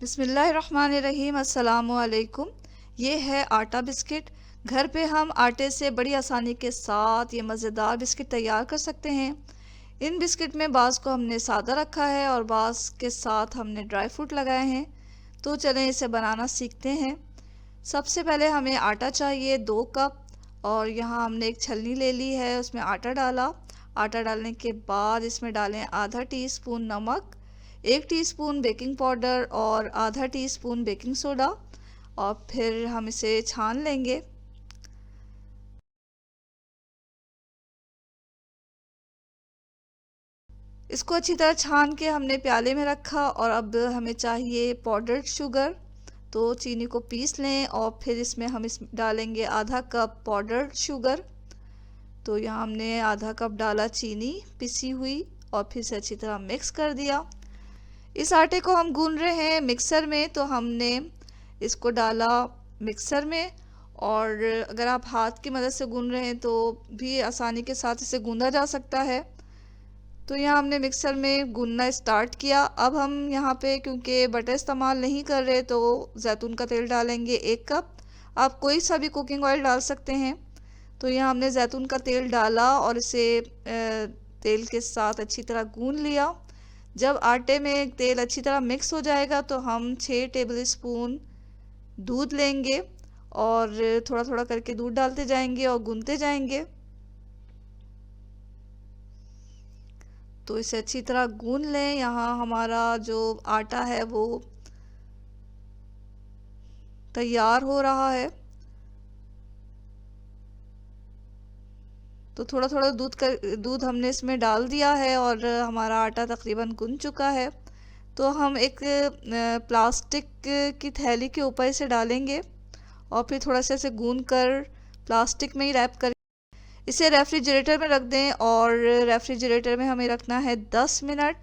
बिस्मिल्लाहिर्रहमानिर्रहीम। अस्सलामुअलैकुम। ये है आटा बिस्किट। घर पे हम आटे से बड़ी आसानी के साथ ये मज़ेदार बिस्किट तैयार कर सकते हैं। इन बिस्किट में बाज़ को हमने सादा रखा है और बाज़ के साथ हमने ड्राई फ्रूट लगाए हैं। तो चलें इसे बनाना सीखते हैं। सबसे पहले हमें आटा चाहिए 2 कप, और यहाँ हमने एक छलनी ले ली है, उसमें आटा डाला। आटा डालने के बाद इसमें डालें आधा टीस्पून नमक, 1 टीस्पून बेकिंग पाउडर और आधा टीस्पून बेकिंग सोडा, और फिर हम इसे छान लेंगे। इसको अच्छी तरह छान के हमने प्याले में रखा, और अब हमें चाहिए पाउडर्ड शुगर। तो चीनी को पीस लें और फिर इसमें हम डालेंगे आधा कप पाउडर्ड शुगर। तो यहाँ हमने आधा कप डाला चीनी पिसी हुई, और फिर से अच्छी तरह मिक्स कर दिया। इस आटे को हम गूंद रहे हैं मिक्सर में, तो हमने इसको डाला मिक्सर में। और अगर आप हाथ की मदद से गूंद रहे हैं तो भी आसानी के साथ इसे गूंदा जा सकता है। तो यहाँ हमने मिक्सर में गूंदना स्टार्ट किया। अब हम यहाँ पे क्योंकि बटर इस्तेमाल नहीं कर रहे तो जैतून का तेल डालेंगे 1 कप। आप कोई सा भी कुकिंग ऑयल डाल सकते हैं। तो यहाँ हमने जैतून का तेल डाला और इसे तेल के साथ अच्छी तरह गूंद लिया। जब आटे में तेल अच्छी तरह मिक्स हो जाएगा तो हम 6 टेबल स्पून दूध लेंगे, और थोड़ा थोड़ा करके दूध डालते जाएंगे और गूंदते जाएंगे। तो इसे अच्छी तरह गूंद लें। यहाँ हमारा जो आटा है वो तैयार हो रहा है। तो थोड़ा थोड़ा दूध हमने इसमें डाल दिया है और हमारा आटा तकरीबन गूंद चुका है। तो हम एक प्लास्टिक की थैली के ऊपर इसे डालेंगे और फिर थोड़ा सा इसे गूंद कर प्लास्टिक में ही रैप कर इसे रेफ्रिजरेटर में रख दें। और रेफ्रिजरेटर में हमें रखना है 10 मिनट।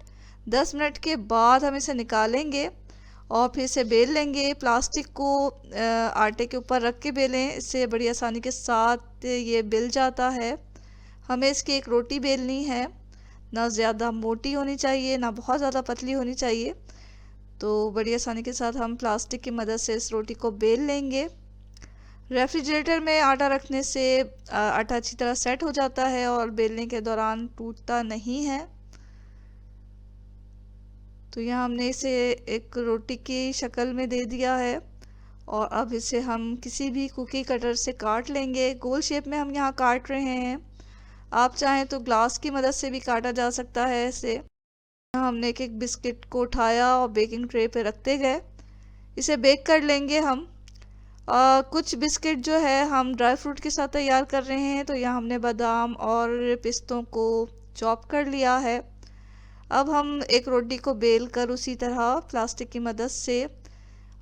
10 मिनट के बाद हम इसे निकालेंगे और फिर इसे बेल लेंगे। प्लास्टिक को आटे के ऊपर रख के बेलें, इससे बड़ी आसानी के साथ ये बेल जाता है। हमें इसकी एक रोटी बेलनी है, ना ज़्यादा मोटी होनी चाहिए ना बहुत ज़्यादा पतली होनी चाहिए। तो बड़ी आसानी के साथ हम प्लास्टिक की मदद से इस रोटी को बेल लेंगे। रेफ्रिजरेटर में आटा रखने से आटा अच्छी तरह सेट हो जाता है और बेलने के दौरान टूटता नहीं है। तो यहाँ हमने इसे एक रोटी की शक्ल में दे दिया है, और अब इसे हम किसी भी कुकी कटर से काट लेंगे। गोल शेप में हम यहाँ काट रहे हैं। आप चाहें तो ग्लास की मदद से भी काटा जा सकता है इसे। यहाँ हमने एक एक बिस्किट को उठाया और बेकिंग ट्रे पे रखते गए। इसे बेक कर लेंगे हम। कुछ बिस्किट जो है हम ड्राई फ्रूट के साथ तैयार कर रहे हैं। तो यहाँ हमने बादाम और पिस्तों को चॉप कर लिया है। अब हम एक रोटी को बेल कर उसी तरह प्लास्टिक की मदद से,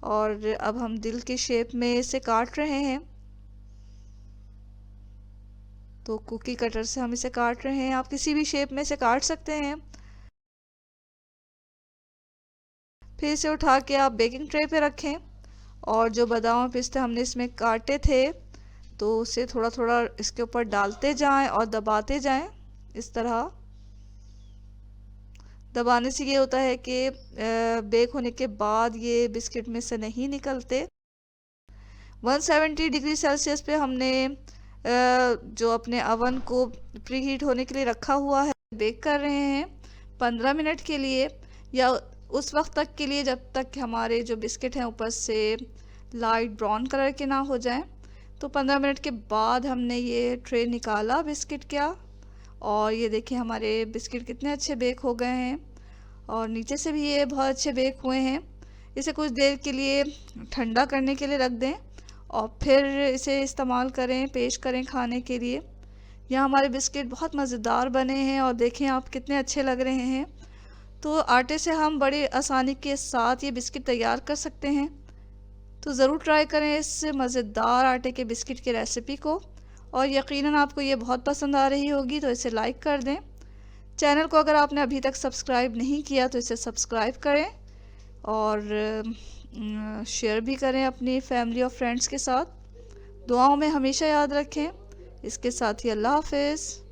और अब हम दिल की शेप में इसे काट रहे हैं। तो कुकी कटर से हम इसे काट रहे हैं। आप किसी भी शेप में इसे काट सकते हैं। फिर इसे उठा के आप बेकिंग ट्रे पे रखें, और जो बादाम और पिस्ते हमने इसमें काटे थे तो उसे थोड़ा थोड़ा इसके ऊपर डालते जाएं और दबाते जाएं। इस तरह दबाने से ये होता है कि बेक होने के बाद ये बिस्किट में से नहीं निकलते। 170 डिग्री सेल्सियस पे हमने जो अपने अवन को प्री हीट होने के लिए रखा हुआ है बेक कर रहे हैं 15 मिनट के लिए, या उस वक्त तक के लिए जब तक हमारे जो बिस्किट हैं ऊपर से लाइट ब्राउन कलर के ना हो जाएं। तो 15 मिनट के बाद हमने ये ट्रे निकाला बिस्किट का, और ये देखिए हमारे बिस्किट कितने अच्छे बेक हो गए हैं, और नीचे से भी ये बहुत अच्छे बेक हुए हैं। इसे कुछ देर के लिए ठंडा करने के लिए रख दें और फिर इसे इस्तेमाल करें, पेश करें खाने के लिए। यहाँ हमारे बिस्किट बहुत मज़ेदार बने हैं और देखें आप कितने अच्छे लग रहे हैं। तो आटे से हम बड़ी आसानी के साथ ये बिस्किट तैयार कर सकते हैं। तो ज़रूर ट्राई करें इस मज़ेदार आटे के बिस्किट की रेसिपी को, और यकीनन आपको ये बहुत पसंद आ रही होगी। तो इसे लाइक कर दें। चैनल को अगर आपने अभी तक सब्सक्राइब नहीं किया तो इसे सब्सक्राइब करें, और शेयर भी करें अपनी फैमिली और फ्रेंड्स के साथ। दुआओं में हमेशा याद रखें। इसके साथ ही अल्लाह हाफ़िज़।